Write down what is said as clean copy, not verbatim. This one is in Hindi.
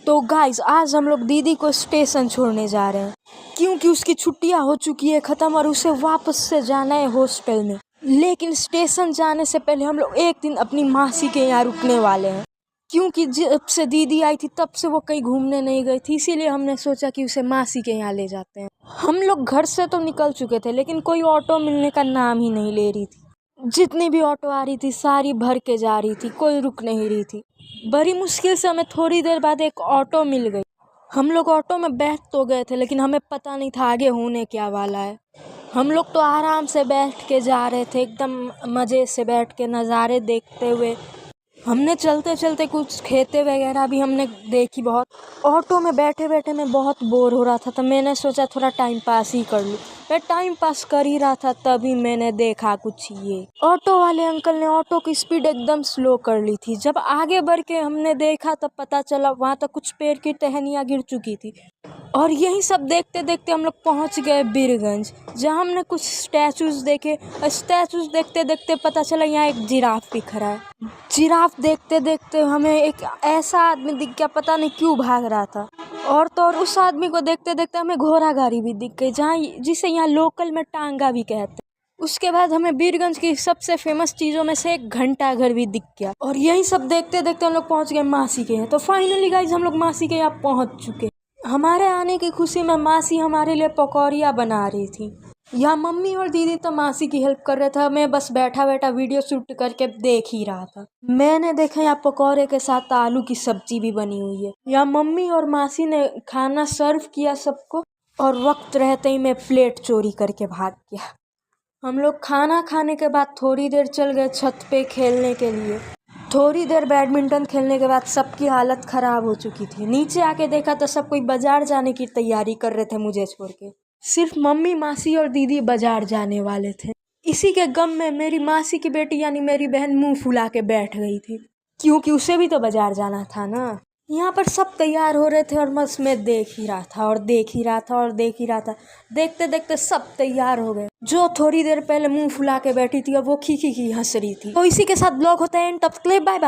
तो गाइस आज हम लोग दीदी को स्टेशन छोड़ने जा रहे हैं क्योंकि उसकी छुट्टियां हो चुकी है ख़त्म और उसे वापस से जाना है हॉस्टल में। लेकिन स्टेशन जाने से पहले हम लोग एक दिन अपनी मासी के यहाँ रुकने वाले हैं क्योंकि जब से दीदी आई थी तब से वो कहीं घूमने नहीं गई थी, इसीलिए हमने सोचा कि उसे मासी के यहाँ ले जाते हैं। हम लोग घर से तो निकल चुके थे लेकिन कोई ऑटो मिलने का नाम ही नहीं ले रही थी। जितनी भी ऑटो आ रही थी सारी भर के जा रही थी, कोई रुक नहीं रही थी। बड़ी मुश्किल से हमें थोड़ी देर बाद एक ऑटो मिल गई। हम लोग ऑटो में बैठ तो गए थे लेकिन हमें पता नहीं था आगे होने क्या वाला है। हम लोग तो आराम से बैठ के जा रहे थे, एकदम मज़े से बैठ के नज़ारे देखते हुए। हमने चलते चलते कुछ खेते वगैरह भी हमने देखी बहुत। ऑटो में बैठे बैठे मैं बहुत बोर हो रहा था तो मैंने सोचा थोड़ा टाइम पास ही कर लूँ। मैं टाइम पास कर ही रहा था तभी मैंने देखा कुछ ये ऑटो वाले अंकल ने ऑटो की स्पीड एकदम स्लो कर ली थी। जब आगे बढ़ के हमने देखा तब पता चला वहाँ तक कुछ पेड़ की टहनियाँ गिर चुकी थी। और यही सब देखते देखते हम लोग पहुँच गए बीरगंज, जहाँ हमने कुछ स्टैचूज़ देखे। स्टैचूज़ देखते देखते पता चला यहाँ एक जिराफ भी खड़ा है। जिराफ देखते देखते हमें एक ऐसा आदमी दिख गया, पता नहीं क्यों भाग रहा था। और तो और उस आदमी को देखते देखते हमें घोड़ा गाड़ी भी दिख गई, जहाँ जिसे यहाँ लोकल में टांगा भी कहते हैं। उसके बाद हमें बीरगंज की सबसे फेमस चीज़ों में से एक घंटा घर भी दिख गया। और यही सब देखते देखते हम लोग पहुँच गए मासी के यहाँ। तो फाइनली गाइज हम लोग मासी के यहाँ पहुँच चुके। हमारे आने की खुशी में मासी हमारे लिए पकौड़ियाँ बना रही थी। यहाँ मम्मी और दीदी तो मासी की हेल्प कर रहे थे, मैं बस बैठा बैठा वीडियो शूट करके देख ही रहा था। मैंने देखा यहाँ पकौड़े के साथ आलू की सब्जी भी बनी हुई है। यहाँ मम्मी और मासी ने खाना सर्व किया सबको और वक्त रहते ही मैं प्लेट चोरी करके भाग गया। हम लोग खाना खाने के बाद थोड़ी देर चल गए छत पे खेलने के लिए। थोड़ी देर बैडमिंटन खेलने के बाद सबकी हालत ख़राब हो चुकी थी। नीचे आके देखा तो सब कोई बाज़ार जाने की तैयारी कर रहे थे मुझे छोड़ के। सिर्फ मम्मी, मासी और दीदी बाज़ार जाने वाले थे। इसी के गम में मेरी मासी की बेटी यानी मेरी बहन मुंह फुला के बैठ गई थी क्योंकि उसे भी तो बाज़ार जाना था ना। यहाँ पर सब तैयार हो रहे थे और बस मैं देख ही रहा था और देख ही रहा था और देख ही रहा था। देखते देखते सब तैयार हो गए। जो थोड़ी देर पहले मुंह फुला के बैठी थी अब वो खी खी खी हंस रही थी। तो इसी के साथ ब्लॉग होता है एंड, तब तक के लिए बाय बाय।